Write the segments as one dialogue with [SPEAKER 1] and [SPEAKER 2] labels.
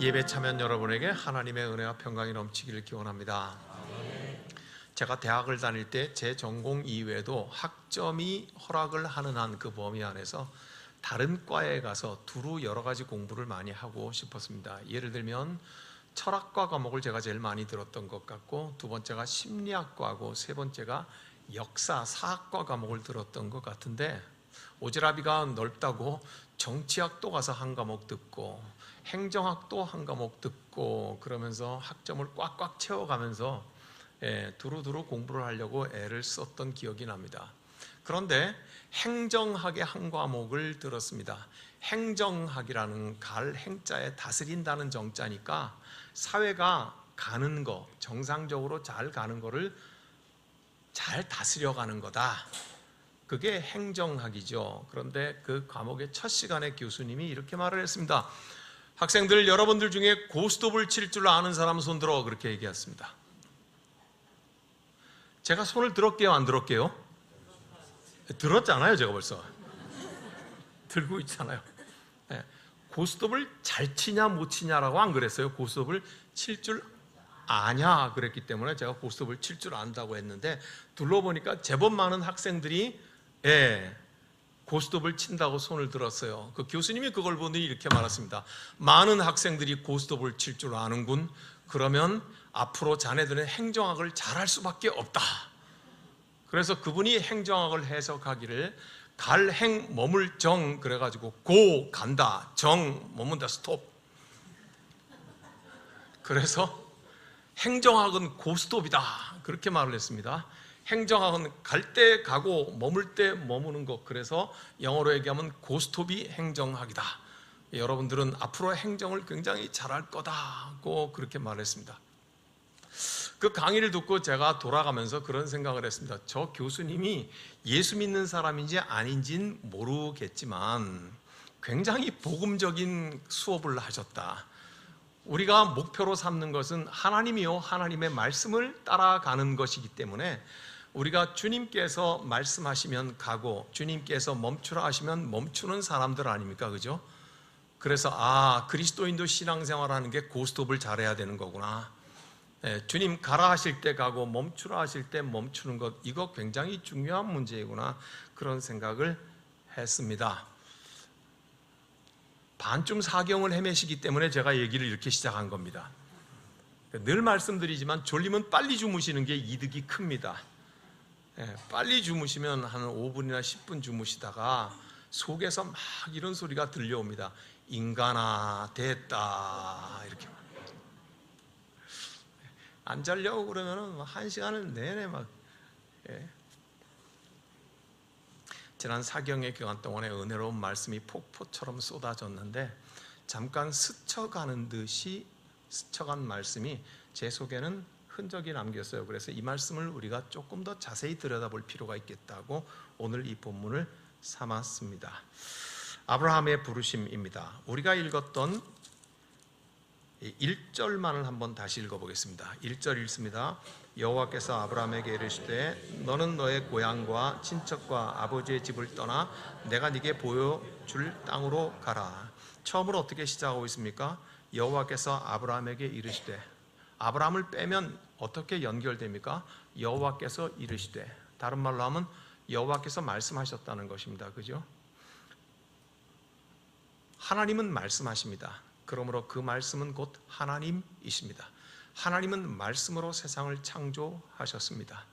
[SPEAKER 1] 예배 참여한 여러분에게 하나님의 은혜와 평강이 넘치기를 기원합니다. 제가 대학을 다닐 때 제 전공 이외에도 학점이 허락을 하는 한 그 범위 안에서 다른 과에 가서 두루 여러 가지 공부를 많이 하고 싶었습니다. 예를 들면 철학과 과목을 제가 제일 많이 들었던 것 같고, 두 번째가 심리학과고, 세 번째가 역사, 사학과 과목을 들었던 것 같은데, 오지랖이가 넓다고 정치학도 가서 한 과목 듣고 행정학도 한 과목 듣고 그러면서 학점을 꽉꽉 채워가면서 두루두루 공부를 하려고 애를 썼던 기억이 납니다. 그런데 행정학의 한 과목을 들었습니다. 행정학이라는 갈 행자에 다스린다는 정자니까 사회가 가는 거, 정상적으로 잘 가는 거를 잘 다스려가는 거다. 그게 행정학이죠. 그런데 그 과목의 첫 시간에 교수님이 이렇게 말을 했습니다. 학생들, 여러분들 중에 고스톱을 칠 줄 아는 사람 손 들어, 그렇게 얘기했습니다. 제가 손을 들었게요, 안 들었게요? 들었잖아요. 제가 벌써 들고 있잖아요. 고스톱을 잘 치냐 못 치냐라고 안 그랬어요. 고스톱을 칠 줄 아냐 그랬기 때문에 제가 고스톱을 칠 줄 안다고 했는데, 둘러보니까 제법 많은 학생들이 고스톱을 친다고 손을 들었어요. 그 교수님이 그걸 보더니 이렇게 말했습니다. 많은 학생들이 고스톱을 칠 줄 아는군. 그러면 앞으로 자네들은 행정학을 잘할 수밖에 없다. 그래서 그분이 행정학을 해석하기를 갈행 머물 정 그래가지고 고 간다, 정 머문다, 스톱. 그래서 행정학은 고스톱이다 그렇게 말을 했습니다. 행정학은 갈 때 가고 머물 때 머무는 것, 그래서 영어로 얘기하면 고스톱이 행정학이다. 여러분들은 앞으로 행정을 굉장히 잘할 거다고 그렇게 말했습니다. 그 강의를 듣고 제가 돌아가면서 그런 생각을 했습니다. 저 교수님이 예수 믿는 사람인지 아닌지는 모르겠지만 굉장히 복음적인 수업을 하셨다. 우리가 목표로 삼는 것은 하나님이요, 하나님의 말씀을 따라가는 것이기 때문에 우리가 주님께서 말씀하시면 가고 주님께서 멈추라 하시면 멈추는 사람들 아닙니까? 그죠? 그래서 그리스도인도 신앙생활하는 게 고스톱을 잘해야 되는 거구나. 주님 가라 하실 때 가고 멈추라 하실 때 멈추는 것, 이거 굉장히 중요한 문제이구나, 그런 생각을 했습니다. 반쯤 사경을 헤매시기 때문에 제가 얘기를 이렇게 시작한 겁니다. 늘 말씀드리지만 졸리면 빨리 주무시는 게 이득이 큽니다. 빨리 주무시면 한 5분이나 10분 주무시다가 속에서 막 이런 소리가 들려옵니다. 인간아 됐다, 이렇게. 안 자려고 그러면 1시간을 내내 막. 지난 사경의 기간 동안에 은혜로운 말씀이 폭포처럼 쏟아졌는데 잠깐 스쳐가는 듯이 스쳐간 말씀이 제 속에는 흔적이 남겼어요. 그래서 이 말씀을 우리가 조금 더 자세히 들여다볼 필요가 있겠다고 오늘 이 본문을 삼았습니다. 아브라함의 부르심입니다. 우리가 읽었던 1절만을 한번 다시 읽어보겠습니다. 1절 읽습니다. 여호와께서 아브라함에게 이르시되 너는 너의 고향과 친척과 아버지의 집을 떠나 내가 네게 보여줄 땅으로 가라. 처음으로 어떻게 시작하고 있습니까? 여호와께서 아브라함에게 이르시되. 아브라함을 빼면 어떻게 연결됩니까? 여호와께서 이르시되. 다른 말로 하면 여호와께서 말씀하셨다는 것입니다. 그죠? 하나님은 말씀하십니다. 그러므로 그 말씀은 곧 하나님이십니다. 하나님은 말씀으로 세상을 창조하셨습니다.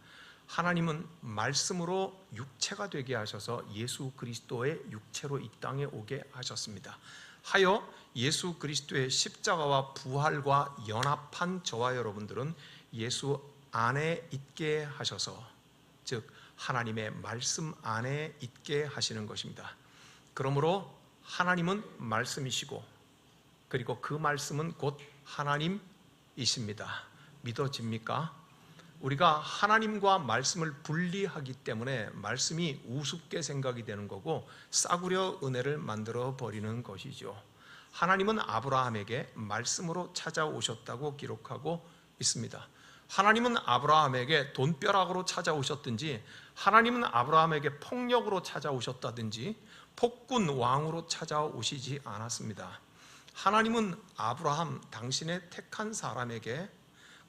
[SPEAKER 1] 하나님은 말씀으로 육체가 되게 하셔서 예수 그리스도의 육체로 이 땅에 오게 하셨습니다. 하여 예수 그리스도의 십자가와 부활과 연합한 저와 여러분들은 예수 안에 있게 하셔서, 즉 하나님의 말씀 안에 있게 하시는 것입니다. 그러므로 하나님은 말씀이시고 그리고 그 말씀은 곧 하나님이십니다. 믿어집니까? 우리가 하나님과 말씀을 분리하기 때문에 말씀이 우습게 생각이 되는 거고 싸구려 은혜를 만들어 버리는 것이죠. 하나님은 아브라함에게 말씀으로 찾아오셨다고 기록하고 있습니다. 하나님은 아브라함에게 돈벼락으로 찾아오셨든지, 하나님은 아브라함에게 폭력으로 찾아오셨다든지, 폭군 왕으로 찾아오시지 않았습니다. 하나님은 아브라함 당신의 택한 사람에게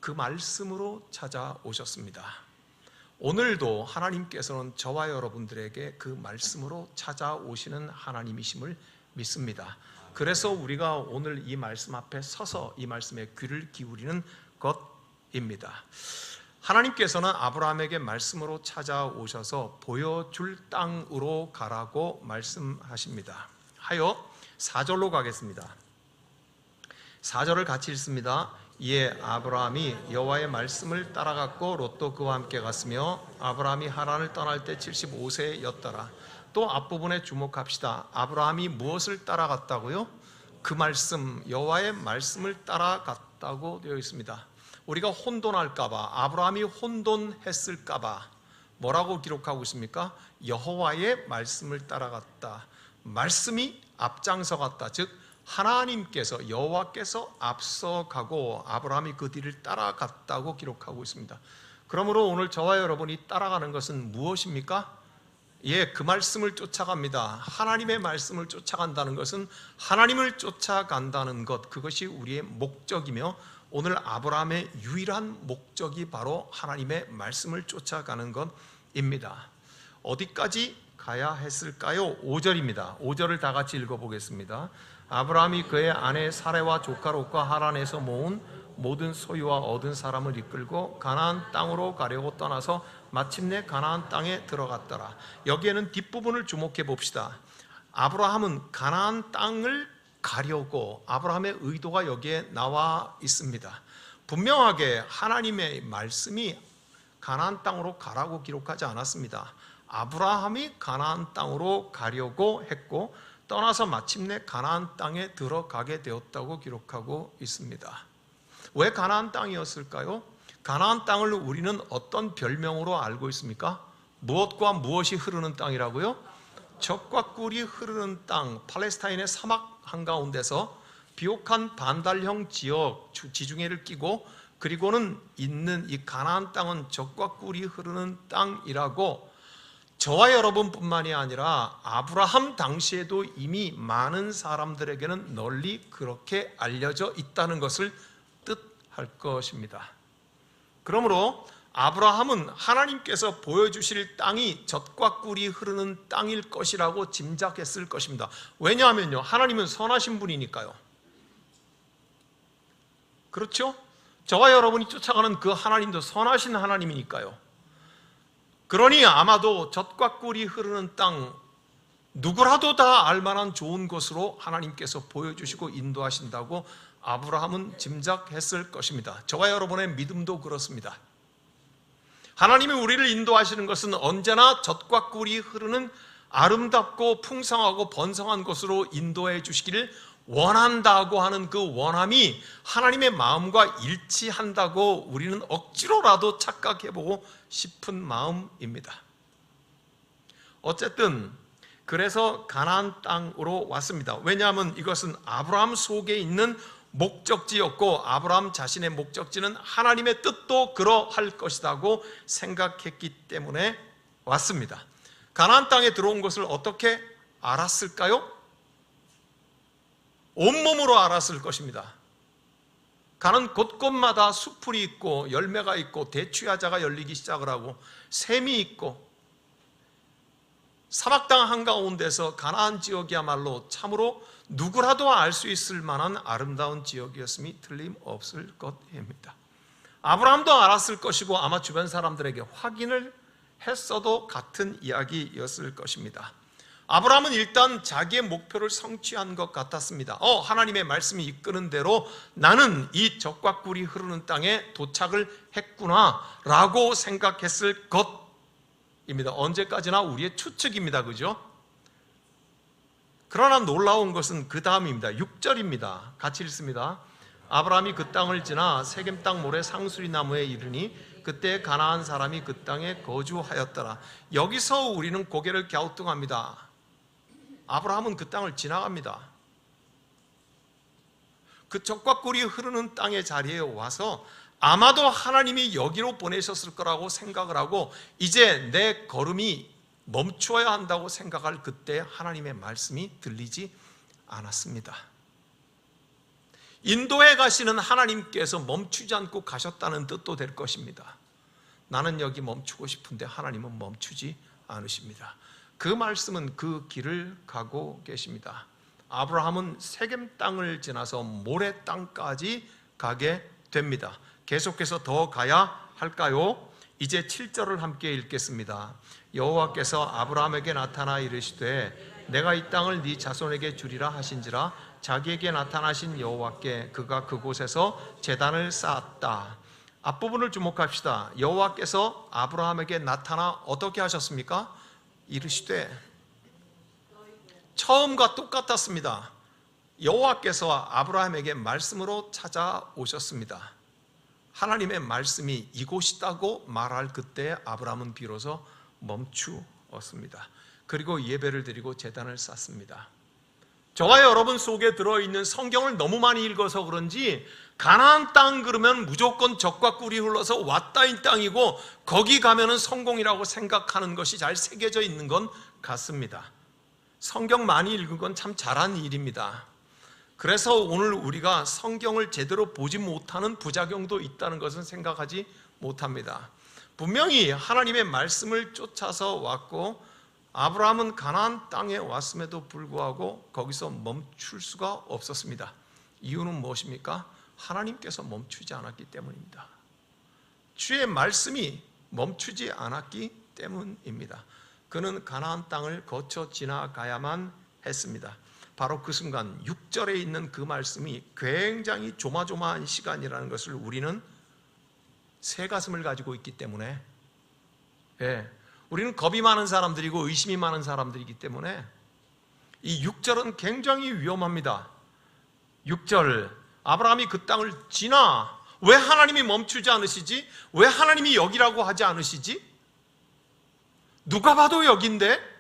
[SPEAKER 1] 그 말씀으로 찾아오셨습니다. 오늘도 하나님께서는 저와 여러분들에게 그 말씀으로 찾아오시는 하나님이심을 믿습니다. 그래서 우리가 오늘 이 말씀 앞에 서서 이 말씀에 귀를 기울이는 것입니다. 하나님께서는 아브라함에게 말씀으로 찾아오셔서 보여줄 땅으로 가라고 말씀하십니다. 하여 4절로 가겠습니다. 4절을 같이 읽습니다. 이에 아브라함이 여호와의 말씀을 따라갔고 롯도 그와 함께 갔으며 아브라함이 하란을 떠날 때 75세였더라. 또 앞부분에 주목합시다. 아브라함이 무엇을 따라갔다고요? 그 말씀, 여호와의 말씀을 따라갔다고 되어 있습니다. 우리가 혼돈할까봐, 아브라함이 혼돈했을까봐 뭐라고 기록하고 있습니까? 여호와의 말씀을 따라갔다. 말씀이 앞장서 갔다. 즉 하나님께서, 여호와께서 앞서가고 아브라함이 그 뒤를 따라갔다고 기록하고 있습니다. 그러므로 오늘 저와 여러분이 따라가는 것은 무엇입니까? 그 말씀을 쫓아갑니다. 하나님의 말씀을 쫓아간다는 것은 하나님을 쫓아간다는 것, 그것이 우리의 목적이며 오늘 아브라함의 유일한 목적이 바로 하나님의 말씀을 쫓아가는 것입니다. 어디까지 가야 했을까요? 5절입니다. 5절을 다 같이 읽어보겠습니다. 아브라함이 그의 아내 사레와 조카 롯과 하란에서 모은 모든 소유와 얻은 사람을 이끌고 가나안 땅으로 가려고 떠나서 마침내 가나안 땅에 들어갔더라. 여기에는 뒷부분을 주목해 봅시다. 아브라함은 가나안 땅을 가려고, 아브라함의 의도가 여기에 나와 있습니다. 분명하게 하나님의 말씀이 가나안 땅으로 가라고 기록하지 않았습니다. 아브라함이 가나안 땅으로 가려고 했고 떠나서 마침내 가나안 땅에 들어가게 되었다고 기록하고 있습니다. 왜 가나안 땅이었을까요? 가나안 땅을 우리는 어떤 별명으로 알고 있습니까? 무엇과 무엇이 흐르는 땅이라고요? 젖과 꿀이 흐르는 땅, 팔레스타인의 사막 한가운데서 비옥한 반달형 지역, 지중해를 끼고 그리고는 있는 이 가나안 땅은 젖과 꿀이 흐르는 땅이라고 저와 여러분뿐만이 아니라 아브라함 당시에도 이미 많은 사람들에게는 널리 그렇게 알려져 있다는 것을 뜻할 것입니다. 그러므로 아브라함은 하나님께서 보여주실 땅이 젖과 꿀이 흐르는 땅일 것이라고 짐작했을 것입니다. 왜냐하면요, 하나님은 선하신 분이니까요. 그렇죠? 저와 여러분이 쫓아가는 그 하나님도 선하신 하나님이니까요. 그러니 아마도 젖과 꿀이 흐르는 땅, 누구라도 다 알만한 좋은 것으로 하나님께서 보여주시고 인도하신다고 아브라함은 짐작했을 것입니다. 저와 여러분의 믿음도 그렇습니다. 하나님이 우리를 인도하시는 것은 언제나 젖과 꿀이 흐르는 아름답고 풍성하고 번성한 곳으로 인도해 주시기를 원한다고 하는 그 원함이 하나님의 마음과 일치한다고 우리는 억지로라도 착각해보고 싶은 마음입니다. 어쨌든 그래서 가나안 땅으로 왔습니다. 왜냐하면 이것은 아브라함 속에 있는 목적지였고 아브라함 자신의 목적지는 하나님의 뜻도 그러할 것이라고 생각했기 때문에 왔습니다. 가나안 땅에 들어온 것을 어떻게 알았을까요? 온몸으로 알았을 것입니다. 가는 곳곳마다 수풀이 있고 열매가 있고 대추야자가 열리기 시작을 하고 샘이 있고 사막 땅 한가운데서 가나안 지역이야말로 참으로 누구라도 알 수 있을 만한 아름다운 지역이었음이 틀림없을 것입니다. 아브라함도 알았을 것이고 아마 주변 사람들에게 확인을 했어도 같은 이야기였을 것입니다. 아브라함은 일단 자기의 목표를 성취한 것 같았습니다. 하나님의 말씀이 이끄는 대로 나는 이 젖과 꿀이 흐르는 땅에 도착을 했구나 라고 생각했을 것입니다. 언제까지나 우리의 추측입니다. 그죠? 그러나 놀라운 것은 그 다음입니다. 6절입니다. 같이 읽습니다. 아브라함이 그 땅을 지나 세겜 땅 모래 상수리 나무에 이르니 그때 가나안 사람이 그 땅에 거주하였더라. 여기서 우리는 고개를 갸우뚱합니다. 아브라함은 그 땅을 지나갑니다. 그 젖과 꿀이 흐르는 땅의 자리에 와서 아마도 하나님이 여기로 보내셨을 거라고 생각을 하고 이제 내 걸음이 멈추어야 한다고 생각할 그때 하나님의 말씀이 들리지 않았습니다. 인도에 가시는 하나님께서 멈추지 않고 가셨다는 뜻도 될 것입니다. 나는 여기 멈추고 싶은데 하나님은 멈추지 않으십니다. 그 말씀은 그 길을 가고 계십니다. 아브라함은 세겜 땅을 지나서 모래 땅까지 가게 됩니다. 계속해서 더 가야 할까요? 이제 7절을 함께 읽겠습니다. 여호와께서 아브라함에게 나타나 이르시되 내가 이 땅을 네 자손에게 주리라 하신지라 자기에게 나타나신 여호와께 그가 그곳에서 제단을 쌓았다. 앞부분을 주목합시다. 여호와께서 아브라함에게 나타나 어떻게 하셨습니까? 이르시되, 처음과 똑같았습니다. 여호와께서 아브라함에게 말씀으로 찾아오셨습니다. 하나님의 말씀이 이곳이다고 말할 그때 아브라함은 비로소 멈추었습니다. 그리고 예배를 드리고 제단을 쌓습니다. 저와 여러분 속에 들어있는 성경을 너무 많이 읽어서 그런지 가나안 땅 그러면 무조건 젖과 꿀이 흘러서 왔다인 땅이고 거기 가면은 성공이라고 생각하는 것이 잘 새겨져 있는 건 같습니다. 성경 많이 읽은 건 참 잘한 일입니다. 그래서 오늘 우리가 성경을 제대로 보지 못하는 부작용도 있다는 것은 생각하지 못합니다. 분명히 하나님의 말씀을 쫓아서 왔고 아브라함은 가나안 땅에 왔음에도 불구하고 거기서 멈출 수가 없었습니다. 이유는 무엇입니까? 하나님께서 멈추지 않았기 때문입니다. 주의 말씀이 멈추지 않았기 때문입니다. 그는 가나안 땅을 거쳐 지나가야만 했습니다. 바로 그 순간 6절에 있는 그 말씀이 굉장히 조마조마한 시간이라는 것을 우리는 새 가슴을 가지고 있기 때문에, 우리는 겁이 많은 사람들이고 의심이 많은 사람들이기 때문에 이 6절은 굉장히 위험합니다. 6절, 아브라함이 그 땅을 지나, 왜 하나님이 멈추지 않으시지? 왜 하나님이 여기라고 하지 않으시지? 누가 봐도 여긴데?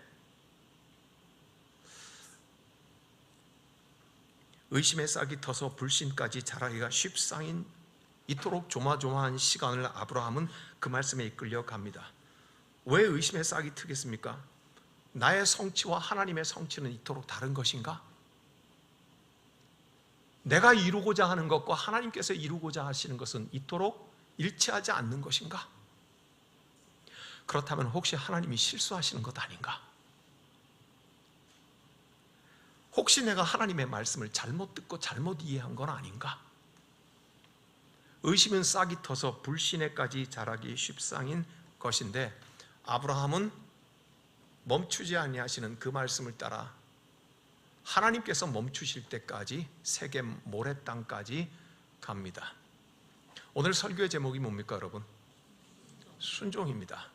[SPEAKER 1] 의심의 싹이 터서 불신까지 자라기가 쉽상인 이토록 조마조마한 시간을 아브라함은 그 말씀에 이끌려 갑니다. 왜 의심의 싹이 트겠습니까? 나의 성취와 하나님의 성취는 이토록 다른 것인가? 내가 이루고자 하는 것과 하나님께서 이루고자 하시는 것은 이토록 일치하지 않는 것인가? 그렇다면 혹시 하나님이 실수하시는 것 아닌가? 혹시 내가 하나님의 말씀을 잘못 듣고 잘못 이해한 건 아닌가? 의심은 싹이 터서 불신에까지 자라기 쉽상인 것인데 아브라함은 멈추지 아니하시는 그 말씀을 따라 하나님께서 멈추실 때까지 세겜 모래 땅까지 갑니다. 오늘 설교의 제목이 뭡니까 여러분? 순종입니다.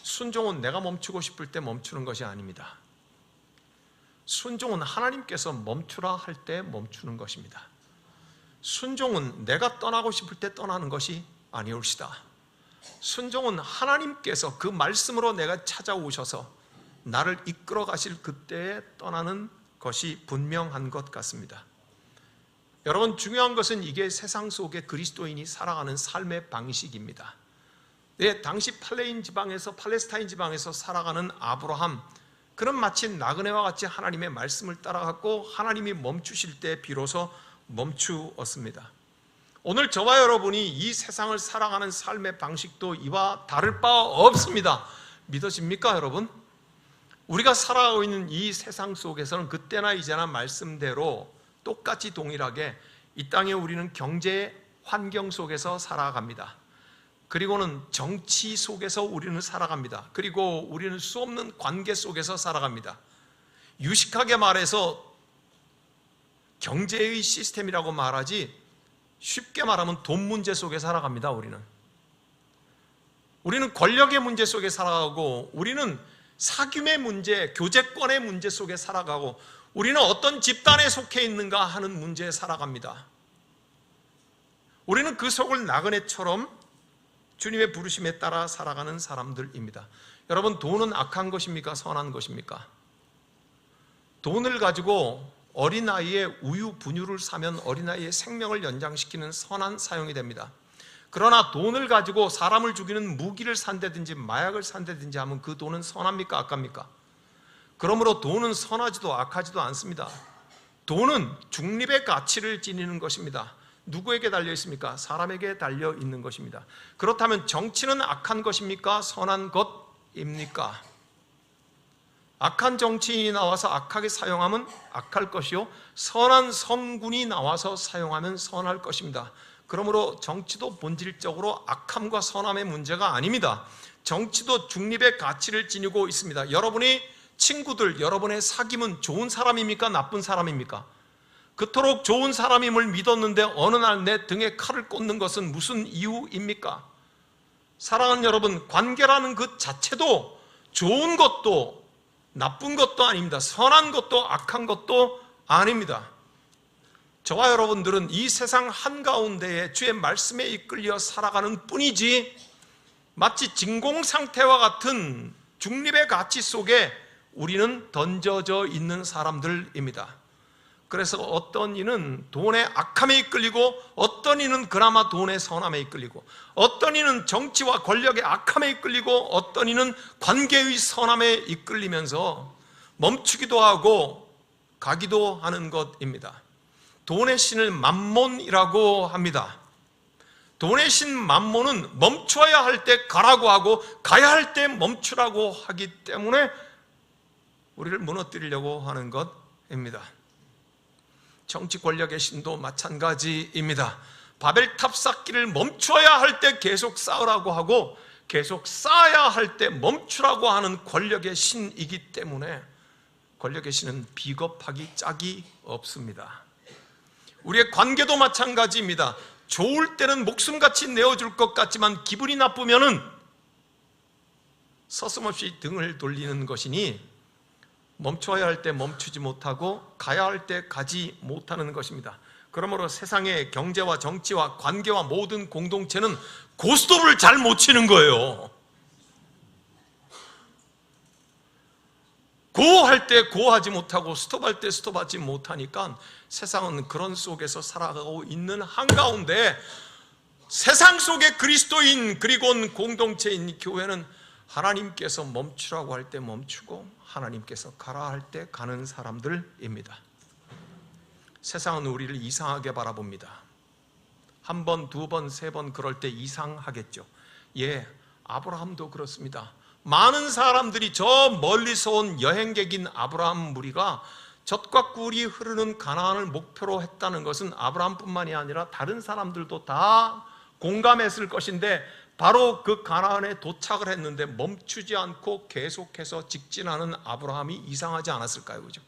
[SPEAKER 1] 순종은 내가 멈추고 싶을 때 멈추는 것이 아닙니다. 순종은 하나님께서 멈추라 할 때 멈추는 것입니다. 순종은 내가 떠나고 싶을 때 떠나는 것이 아니올시다. 순종은 하나님께서 그 말씀으로 내가 찾아오셔서 나를 이끌어 가실 그때에 떠나는 것이 분명한 것 같습니다. 여러분, 중요한 것은 이게 세상 속에 그리스도인이 살아가는 삶의 방식입니다. 당시 팔레스타인 지방에서 살아가는 아브라함, 그는 마치 나그네와 같이 하나님의 말씀을 따라갔고 하나님이 멈추실 때 비로소 멈추었습니다. 오늘 저와 여러분이 이 세상을 살아가는 삶의 방식도 이와 다를 바 없습니다. 믿어집니까 여러분? 우리가 살아가고 있는 이 세상 속에서는 그때나 이제나 말씀대로 똑같이 동일하게 이 땅에 우리는 경제 환경 속에서 살아갑니다. 그리고는 정치 속에서 우리는 살아갑니다. 그리고 우리는 수없는 관계 속에서 살아갑니다. 유식하게 말해서 경제의 시스템이라고 말하지 쉽게 말하면 돈 문제 속에 살아갑니다. 우리는 권력의 문제 속에 살아가고 우리는 사귐의 문제, 교제권의 문제 속에 살아가고 우리는 어떤 집단에 속해 있는가 하는 문제에 살아갑니다. 우리는 그 속을 나그네처럼 주님의 부르심에 따라 살아가는 사람들입니다. 여러분, 돈은 악한 것입니까? 선한 것입니까? 돈을 가지고 어린아이의 우유, 분유를 사면 어린아이의 생명을 연장시키는 선한 사용이 됩니다. 그러나 돈을 가지고 사람을 죽이는 무기를 산다든지 마약을 산다든지 하면 그 돈은 선합니까? 악합니까? 그러므로 돈은 선하지도 악하지도 않습니다. 돈은 중립의 가치를 지니는 것입니다. 누구에게 달려 있습니까? 사람에게 달려 있는 것입니다. 그렇다면 정치는 악한 것입니까? 선한 것입니까? 악한 정치인이 나와서 악하게 사용하면 악할 것이요, 선한 성군이 나와서 사용하면 선할 것입니다. 그러므로 정치도 본질적으로 악함과 선함의 문제가 아닙니다. 정치도 중립의 가치를 지니고 있습니다. 여러분의 친구들, 여러분의 사귐은 좋은 사람입니까? 나쁜 사람입니까? 그토록 좋은 사람임을 믿었는데 어느 날 내 등에 칼을 꽂는 것은 무슨 이유입니까? 사랑하는 여러분, 관계라는 그 자체도 좋은 것도 나쁜 것도 아닙니다. 선한 것도 악한 것도 아닙니다. 저와 여러분들은 이 세상 한가운데에 주의 말씀에 이끌려 살아가는 뿐이지, 마치 진공 상태와 같은 중립의 가치 속에 우리는 던져져 있는 사람들입니다. 그래서 어떤 이는 돈의 악함에 이끌리고, 어떤 이는 그나마 돈의 선함에 이끌리고, 어떤 이는 정치와 권력의 악함에 이끌리고, 어떤 이는 관계의 선함에 이끌리면서 멈추기도 하고 가기도 하는 것입니다. 돈의 신을 맘몬이라고 합니다. 돈의 신 맘몬은 멈춰야 할 때 가라고 하고 가야 할 때 멈추라고 하기 때문에 우리를 무너뜨리려고 하는 것입니다. 정치 권력의 신도 마찬가지입니다. 바벨탑 쌓기를 멈춰야 할 때 계속 쌓으라고 하고 계속 쌓아야 할 때 멈추라고 하는 권력의 신이기 때문에 권력의 신은 비겁하기 짝이 없습니다. 우리의 관계도 마찬가지입니다. 좋을 때는 목숨같이 내어줄 것 같지만 기분이 나쁘면은 서슴없이 등을 돌리는 것이니 멈춰야 할 때 멈추지 못하고 가야 할 때 가지 못하는 것입니다. 그러므로 세상의 경제와 정치와 관계와 모든 공동체는 고스톱을 잘 못 치는 거예요. 고할 때 고하지 못하고 스톱할 때 스톱하지 못하니까 세상은 그런 속에서 살아가고 있는 한가운데, 세상 속의 그리스도인 그리고 공동체인 교회는 하나님께서 멈추라고 할 때 멈추고 하나님께서 가라 할 때 가는 사람들입니다. 세상은 우리를 이상하게 바라봅니다. 한 번, 두 번, 세 번 그럴 때 이상하겠죠. 예, 아브라함도 그렇습니다. 많은 사람들이 저 멀리서 온 여행객인 아브라함 무리가 젖과 꿀이 흐르는 가나안을 목표로 했다는 것은 아브라함뿐만이 아니라 다른 사람들도 다 공감했을 것인데, 바로 그 가나안에 도착을 했는데 멈추지 않고 계속해서 직진하는 아브라함이 이상하지 않았을까요? 그죠?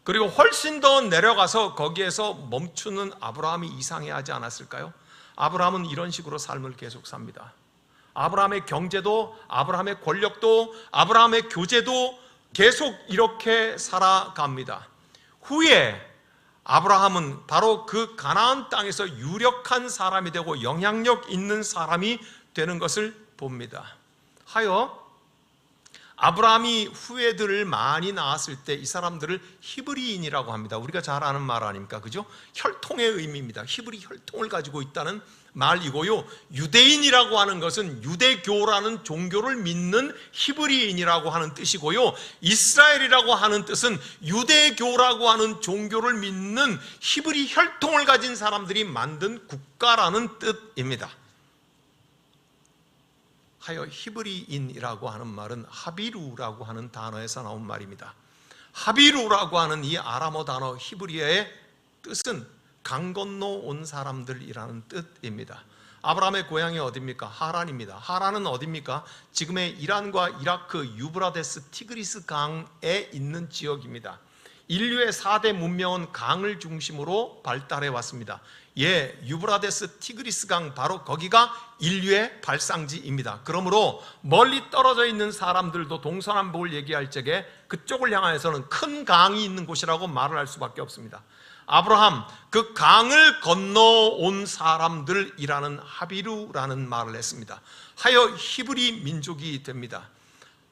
[SPEAKER 1] 그리고 훨씬 더 내려가서 거기에서 멈추는 아브라함이 이상해하지 않았을까요? 아브라함은 이런 식으로 삶을 계속 삽니다. 아브라함의 경제도, 아브라함의 권력도, 아브라함의 교제도 계속 이렇게 살아갑니다. 후에 아브라함은 바로 그 가나안 땅에서 유력한 사람이 되고 영향력 있는 사람이 되는 것을 봅니다. 하여 아브라함이 후예들을 많이 낳았을 때 이 사람들을 히브리인이라고 합니다. 우리가 잘 아는 말 아닙니까? 그죠? 혈통의 의미입니다. 히브리 혈통을 가지고 있다는 말이고요. 유대인이라고 하는 것은 유대교라는 종교를 믿는 히브리인이라고 하는 뜻이고요. 이스라엘이라고 하는 뜻은 유대교라고 하는 종교를 믿는 히브리 혈통을 가진 사람들이 만든 국가라는 뜻입니다. 하여 히브리인이라고 하는 말은 하비루라고 하는 단어에서 나온 말입니다. 하비루라고 하는 이 아람어 단어 히브리어의 뜻은 강 건너 온 사람들이라는 뜻입니다. 아브라함의 고향이 어디입니까? 하란입니다. 하란은 어디입니까? 지금의 이란과 이라크 유브라데스 티그리스 강에 있는 지역입니다. 인류의 4대 문명은 강을 중심으로 발달해 왔습니다. 예, 유브라데스 티그리스 강, 바로 거기가 인류의 발상지입니다. 그러므로 멀리 떨어져 있는 사람들도 동서남북을 얘기할 적에 그쪽을 향해서는 큰 강이 있는 곳이라고 말을 할 수밖에 없습니다. 아브라함, 그 강을 건너온 사람들이라는 하비루라는 말을 했습니다. 하여 히브리 민족이 됩니다.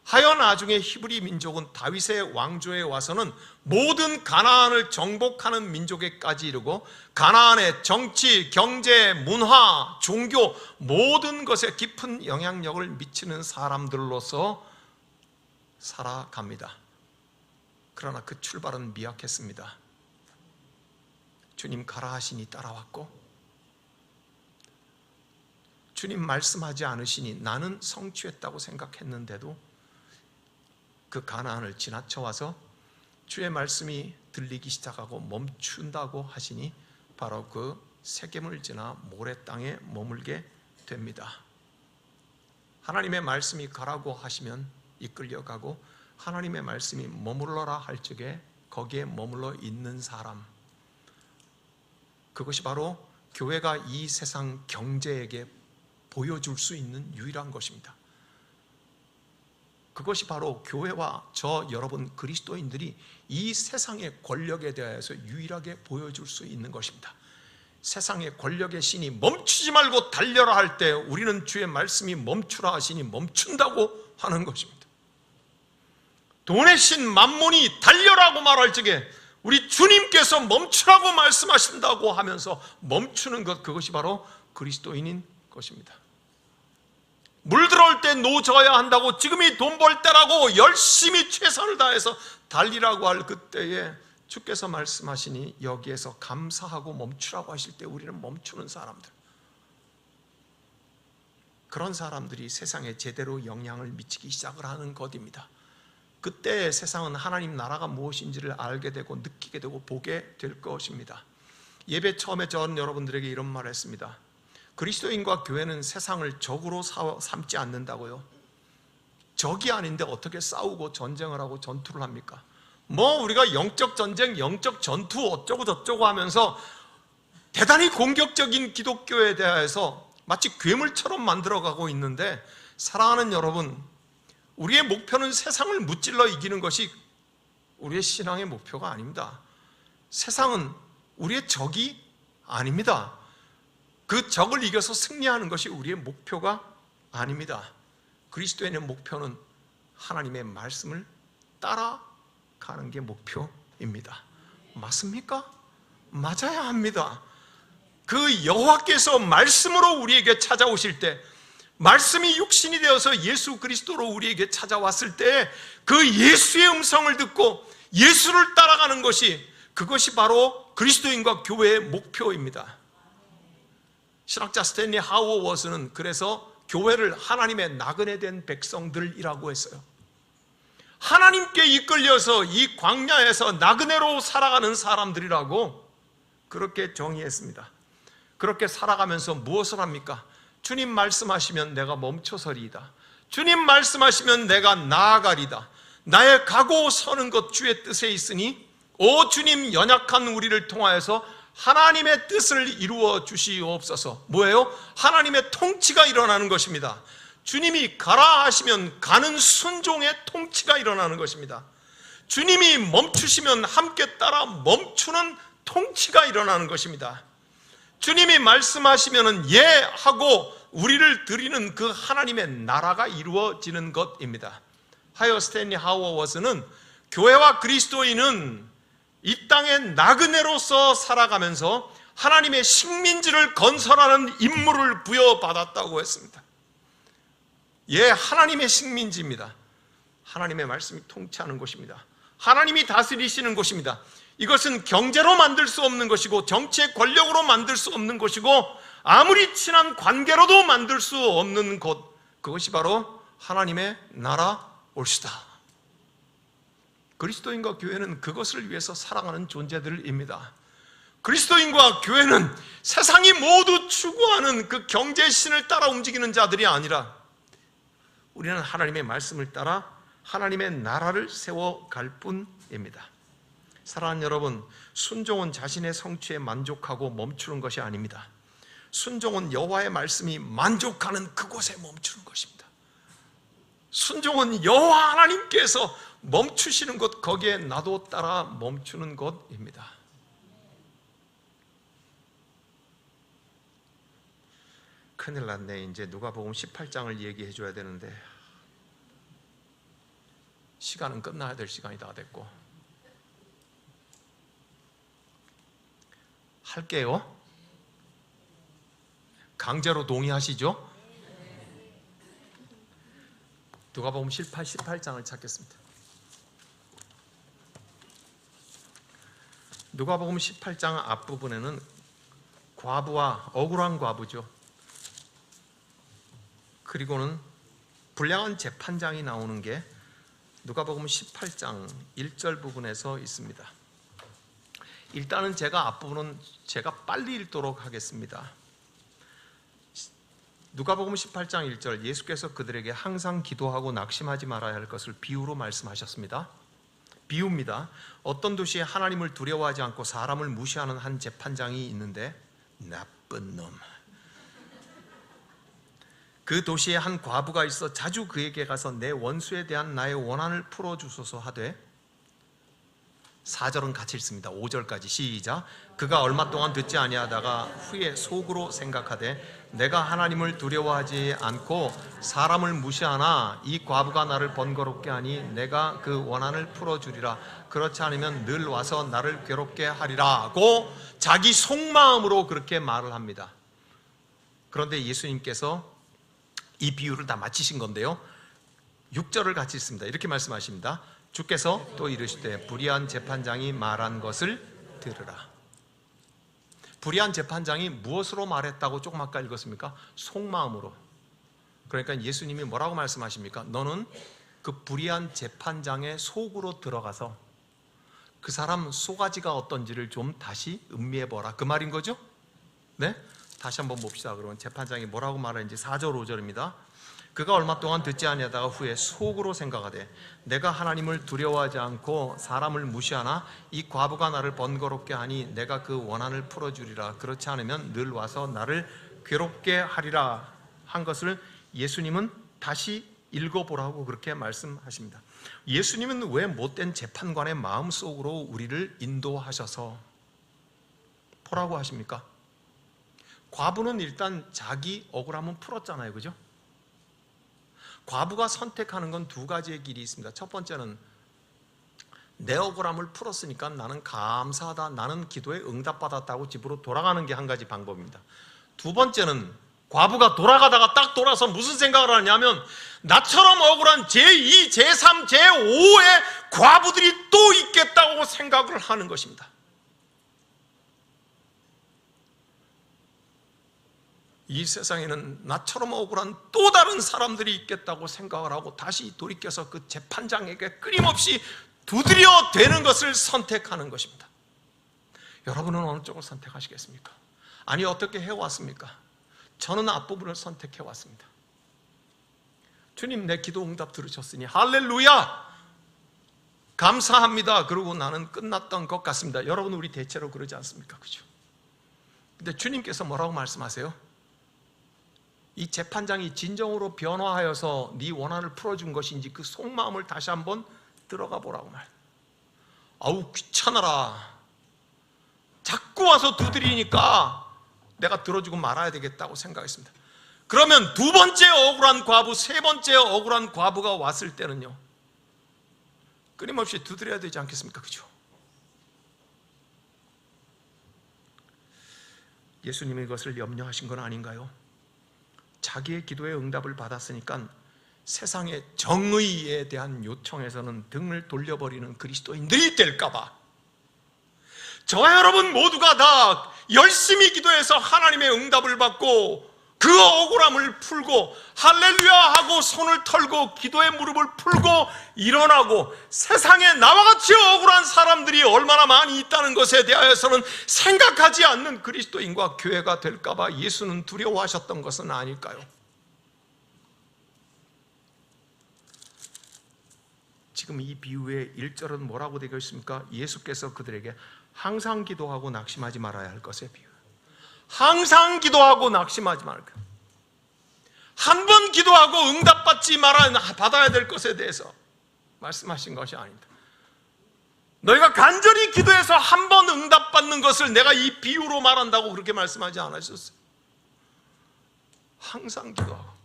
[SPEAKER 1] 하여 나중에 히브리 민족은 다윗의 왕조에 와서는 모든 가나안을 정복하는 민족에까지 이르고 가나안의 정치, 경제, 문화, 종교 모든 것에 깊은 영향력을 미치는 사람들로서 살아갑니다. 그러나 그 출발은 미약했습니다. 주님 가라 하시니 따라왔고, 주님 말씀하지 않으시니 나는 성취했다고 생각했는데도 그 가나안을 지나쳐와서 주의 말씀이 들리기 시작하고 멈춘다고 하시니 바로 그 세겜을 지나 모래 땅에 머물게 됩니다. 하나님의 말씀이 가라고 하시면 이끌려가고, 하나님의 말씀이 머물러라 할 적에 거기에 머물러 있는 사람, 그것이 바로 교회가 이 세상 경제에게 보여줄 수 있는 유일한 것입니다. 그것이 바로 교회와 저 여러분 그리스도인들이 이 세상의 권력에 대해서 유일하게 보여줄 수 있는 것입니다. 세상의 권력의 신이 멈추지 말고 달려라 할 때 우리는 주의 말씀이 멈추라 하시니 멈춘다고 하는 것입니다. 돈의 신 만몬이 달려라고 말할 적에 우리 주님께서 멈추라고 말씀하신다고 하면서 멈추는 것, 그것이 바로 그리스도인인 것입니다. 물 들어올 때 노져야 한다고, 지금이 돈 벌 때라고 열심히 최선을 다해서 달리라고 할 그때에 주께서 말씀하시니 여기에서 감사하고 멈추라고 하실 때 우리는 멈추는 사람들, 그런 사람들이 세상에 제대로 영향을 미치기 시작을 하는 것입니다. 그때 세상은 하나님 나라가 무엇인지를 알게 되고 느끼게 되고 보게 될 것입니다. 예배 처음에 전 여러분들에게 이런 말을 했습니다. 그리스도인과 교회는 세상을 적으로 삼지 않는다고요. 적이 아닌데 어떻게 싸우고 전쟁을 하고 전투를 합니까? 우리가 영적 전쟁, 영적 전투 어쩌고 저쩌고 하면서 대단히 공격적인 기독교에 대해서 마치 괴물처럼 만들어가고 있는데, 사랑하는 여러분, 우리의 목표는 세상을 무찔러 이기는 것이 우리의 신앙의 목표가 아닙니다. 세상은 우리의 적이 아닙니다. 그 적을 이겨서 승리하는 것이 우리의 목표가 아닙니다. 그리스도인의 목표는 하나님의 말씀을 따라가는 게 목표입니다. 맞습니까? 맞아야 합니다. 그 여호와께서 말씀으로 우리에게 찾아오실 때, 말씀이 육신이 되어서 예수 그리스도로 우리에게 찾아왔을 때 그 예수의 음성을 듣고 예수를 따라가는 것이, 그것이 바로 그리스도인과 교회의 목표입니다. 신학자 스탠리 하워워스는 그래서 교회를 하나님의 나그네 된 백성들이라고 했어요. 하나님께 이끌려서 이 광야에서 나그네로 살아가는 사람들이라고 그렇게 정의했습니다. 그렇게 살아가면서 무엇을 합니까? 주님 말씀하시면 내가 멈춰서리이다. 주님 말씀하시면 내가 나아가리다. 나의 가고 서는 것 주의 뜻에 있으니 오 주님, 연약한 우리를 통하여서 하나님의 뜻을 이루어 주시옵소서. 뭐예요? 하나님의 통치가 일어나는 것입니다. 주님이 가라 하시면 가는 순종의 통치가 일어나는 것입니다. 주님이 멈추시면 함께 따라 멈추는 통치가 일어나는 것입니다. 주님이 말씀하시면 예 하고 우리를 드리는 그 하나님의 나라가 이루어지는 것입니다. 하여 스탠리 하워워스는 교회와 그리스도인은 이 땅의 나그네로서 살아가면서 하나님의 식민지를 건설하는 임무를 부여받았다고 했습니다. 예, 하나님의 식민지입니다. 하나님의 말씀이 통치하는 곳입니다. 하나님이 다스리시는 곳입니다. 이것은 경제로 만들 수 없는 것이고 정치의 권력으로 만들 수 없는 것이고 아무리 친한 관계로도 만들 수 없는 곳, 그것이 바로 하나님의 나라 올시다. 그리스도인과 교회는 그것을 위해서 살아가는 존재들입니다. 그리스도인과 교회는 세상이 모두 추구하는 그 경제의 신을 따라 움직이는 자들이 아니라 우리는 하나님의 말씀을 따라 하나님의 나라를 세워갈 뿐입니다. 사랑하는 여러분, 순종은 자신의 성취에 만족하고 멈추는 것이 아닙니다. 순종은 여호와의 말씀이 만족하는 그곳에 멈추는 것입니다. 순종은 여호와 하나님께서 멈추시는 것, 거기에 나도 따라 멈추는 것입니다. 큰일 났네. 이제 누가복음 18장을 얘기해 줘야 되는데 시간은 끝나야 될 시간이 다 됐고 할게요. 강제로 동의하시죠? 누가복음 18장을 찾겠습니다. 누가복음 18장 앞부분에는 과부와 억울한 과부죠. 그리고는 불량한 재판장이 나오는 게 누가복음 18장 1절 부분에서 있습니다. 일단은 제가 앞부분은 제가 빨리 읽도록 하겠습니다. 누가복음 18장 1절, 예수께서 그들에게 항상 기도하고 낙심하지 말아야 할 것을 비유로 말씀하셨습니다. 비유입니다. 어떤 도시에 하나님을 두려워하지 않고 사람을 무시하는 한 재판장이 있는데, 나쁜 놈, 그 도시에 한 과부가 있어 자주 그에게 가서 내 원수에 대한 나의 원한을 풀어주소서 하되, 4절은 같이 읽습니다. 5절까지 시작. 그가 얼마 동안 듣지 아니하다가 후에 속으로 생각하되 내가 하나님을 두려워하지 않고 사람을 무시하나 이 과부가 나를 번거롭게 하니 내가 그 원한을 풀어주리라. 그렇지 않으면 늘 와서 나를 괴롭게 하리라고 자기 속마음으로 그렇게 말을 합니다. 그런데 예수님께서 이 비유를 다 마치신 건데요, 6절을 같이 읽습니다. 이렇게 말씀하십니다. 주께서 또 이르시되 불의한 재판장이 말한 것을 들으라. 불의한 재판장이 무엇으로 말했다고 조금 아까 읽었습니까? 속마음으로. 그러니까 예수님이 뭐라고 말씀하십니까? 너는 그 불의한 재판장의 속으로 들어가서 그 사람 속아지가 어떤지를 좀 다시 음미해보라, 그 말인 거죠? 네? 다시 한번 봅시다. 그러면 재판장이 뭐라고 말하는지 4절 5절입니다. 그가 얼마 동안 듣지 아니하다가 후에 속으로 생각하되 내가 하나님을 두려워하지 않고 사람을 무시하나 이 과부가 나를 번거롭게 하니 내가 그 원한을 풀어주리라. 그렇지 않으면 늘 와서 나를 괴롭게 하리라 한 것을 예수님은 다시 읽어보라고 그렇게 말씀하십니다. 예수님은 왜 못된 재판관의 마음속으로 우리를 인도하셔서 보라고 하십니까? 과부는 일단 자기 억울함은 풀었잖아요, 그죠? 과부가 선택하는 건 두 가지의 길이 있습니다. 첫 번째는 내 억울함을 풀었으니까 나는 감사하다, 나는 기도에 응답받았다고 집으로 돌아가는 게 한 가지 방법입니다. 두 번째는 과부가 돌아가다가 딱 돌아서 무슨 생각을 하냐면 나처럼 억울한 제2, 제3, 제5의 과부들이 또 있겠다고 생각을 하는 것입니다. 이 세상에는 나처럼 억울한 또 다른 사람들이 있겠다고 생각을 하고 다시 돌이켜서 그 재판장에게 끊임없이 두드려 대는 것을 선택하는 것입니다. 여러분은 어느 쪽을 선택하시겠습니까? 아니, 어떻게 해왔습니까? 저는 앞부분을 선택해왔습니다. 주님, 내 기도 응답 들으셨으니 할렐루야! 감사합니다. 그러고 나는 끝났던 것 같습니다. 여러분, 우리 대체로 그러지 않습니까? 그죠? 근데 주님께서 뭐라고 말씀하세요? 이 재판장이 진정으로 변화하여서 네 원한을 풀어준 것인지 그 속마음을 다시 한번 들어가 보라고 말. 아우, 귀찮아라. 자꾸 와서 두드리니까 내가 들어주고 말아야 되겠다고 생각했습니다. 그러면 두 번째 억울한 과부, 세 번째 억울한 과부가 왔을 때는요, 끊임없이 두드려야 되지 않겠습니까? 그죠? 예수님이 이것을 염려하신 건 아닌가요? 자기의 기도에 응답을 받았으니까 세상의 정의에 대한 요청에서는 등을 돌려버리는 그리스도인들이 될까봐 저와 여러분 모두가 다 열심히 기도해서 하나님의 응답을 받고 그 억울함을 풀고 할렐루야 하고 손을 털고 기도의 무릎을 풀고 일어나고 세상에 나와 같이 억울한 사람들이 얼마나 많이 있다는 것에 대하여서는 생각하지 않는 그리스도인과 교회가 될까봐 예수는 두려워하셨던 것은 아닐까요? 지금 이 비유의 1절은 뭐라고 되어 있습니까? 예수께서 그들에게 항상 기도하고 낙심하지 말아야 할 것의 비유. 항상 기도하고 낙심하지 말고, 한 번 기도하고 응답받지 받아야 될 것에 대해서 말씀하신 것이 아닙니다. 너희가 간절히 기도해서 한 번 응답받는 것을 내가 이 비유로 말한다고 그렇게 말씀하지 않으셨어요. 항상 기도하고.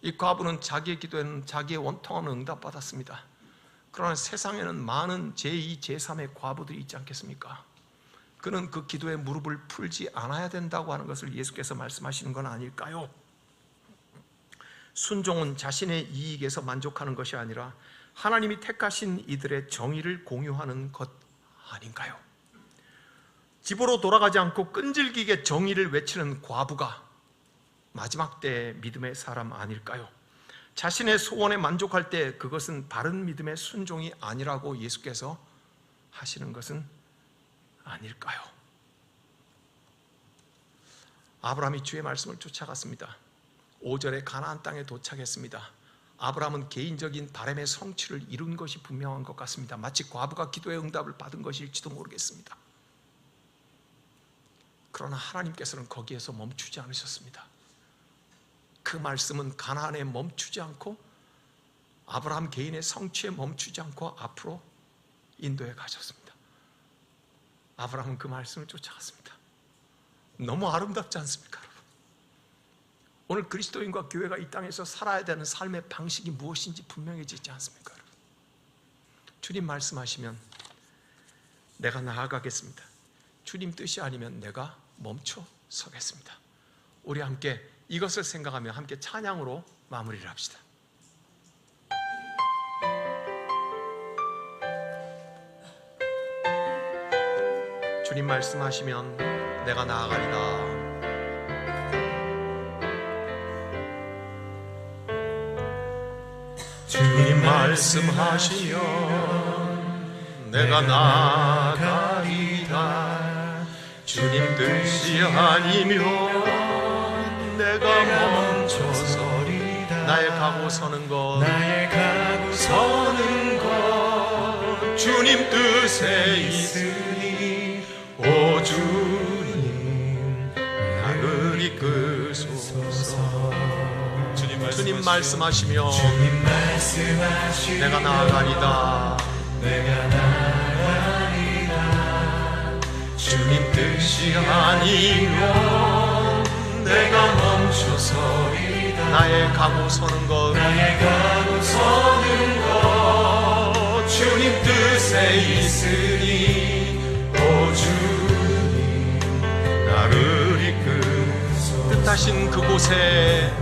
[SPEAKER 1] 이 과부는 자기의 기도에는 자기의 원통한 응답받았습니다. 그러나 세상에는 많은 제2, 제3의 과부들이 있지 않겠습니까? 그는 그 기도의 무릎을 풀지 않아야 된다고 하는 것을 예수께서 말씀하시는 건 아닐까요? 순종은 자신의 이익에서 만족하는 것이 아니라 하나님이 택하신 이들의 정의를 공유하는 것 아닌가요? 집으로 돌아가지 않고 끈질기게 정의를 외치는 과부가 마지막 때의 믿음의 사람 아닐까요? 자신의 소원에 만족할 때 그것은 바른 믿음의 순종이 아니라고 예수께서 하시는 것은 아닐까요? 아브라함이 주의 말씀을 쫓아갔습니다. 5절에 가나안 땅에 도착했습니다. 아브라함은 개인적인 바람의 성취를 이룬 것이 분명한 것 같습니다. 마치 과부가 기도의 응답을 받은 것일지도 모르겠습니다. 그러나 하나님께서는 거기에서 멈추지 않으셨습니다. 그 말씀은 가나안에 멈추지 않고 아브라함 개인의 성취에 멈추지 않고 앞으로 인도에 가셨습니다. 아브라함은 그 말씀을 쫓아갔습니다. 너무 아름답지 않습니까, 여러분? 오늘 그리스도인과 교회가 이 땅에서 살아야 되는 삶의 방식이 무엇인지 분명해지지 않습니까, 여러분? 주님 말씀하시면 내가 나아가겠습니다. 주님 뜻이 아니면 내가 멈춰 서겠습니다. 우리 함께 이것을 생각하며 함께 찬양으로 마무리를 합시다. 주님 말씀하시면 내가 나아가리라. 주님 말씀하시면 내가 나아가리라. 주님 뜻이 아니면 내가 멈춰서리다. 나의 가고 서는 것 주님 뜻에 있으니 오 주님 나를 이끄소서. 주님 말씀하시며 내가 나아가리다. 주님 뜻이 아니면 내가 멈춰서리다. 나의 가고 서는 것 주님 뜻에 있으니 오 주님 나를 이끄소서. 뜻하신 그곳에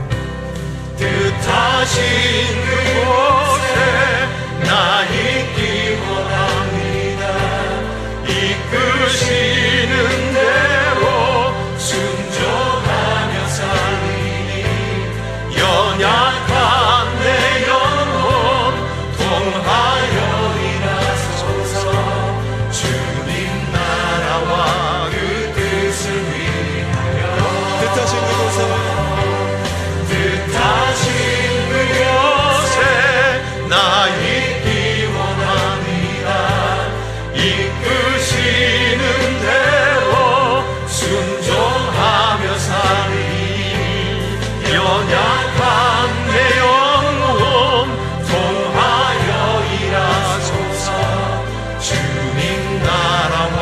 [SPEAKER 1] 나 있기 원합니다. 이끄시는 대로 순종하며 살리니 연약한 내 영혼 통하여 일하소서. 주님 나라와 그 뜻을 위하여 뜻하신 그곳에 나 있기 원합니다. 이끄시는 대로 순종하며 살리니 연약한 내 영혼 통하여 일하소서. 주님 나라와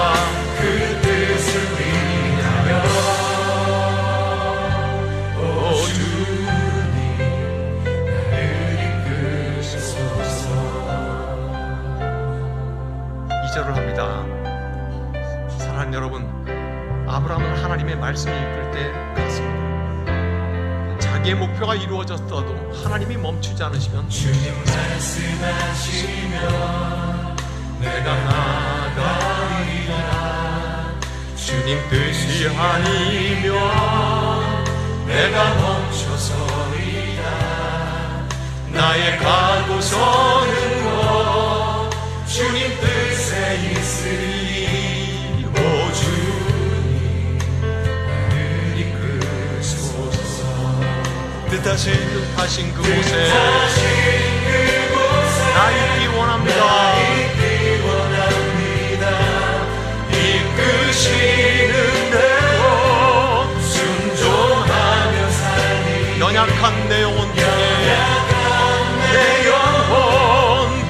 [SPEAKER 1] 그 뜻을 위하여 오 주님 나를 이끄소서. 2절을 합니다. 사랑하는 여러분, 아브라함은 하나님의 말씀이 이끌 때 갔습니다. 자기의 목표가 이루어졌어도 하나님이 멈추지 않으시면 주님 말씀하시면 내가 나가리라. 주님 뜻이 아니면 내가 멈춰서리라. 나의 가고 서는 것 주님 뜻에 있으니 오 주님 나를 이끄소서. 뜻하신 그곳에 나 있기 원합니다. 이끄시는 대로 순종하며 살리 연약한 내 영혼 내 영혼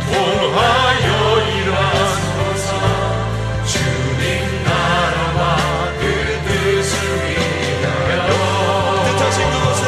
[SPEAKER 1] 통하여 일하소서. 주님 나라와 그 뜻을 위하여 뜻하신 그곳에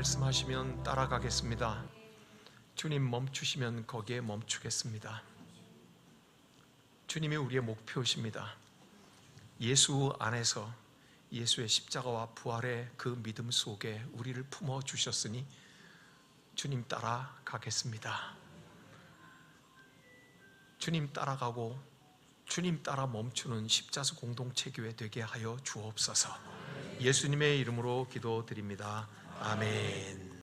[SPEAKER 1] 말씀하시면 따라가겠습니다. 주님 멈추시면 거기에 멈추겠습니다. 주님이 우리의 목표이십니다. 예수 안에서 예수의 십자가와 부활의 그 믿음 속에 우리를 품어주셨으니 주님 따라가겠습니다. 주님 따라가고 주님 따라 멈추는 십자수 공동체교회 되게 하여 주옵소서. 예수님의 이름으로 기도드립니다. 아멘.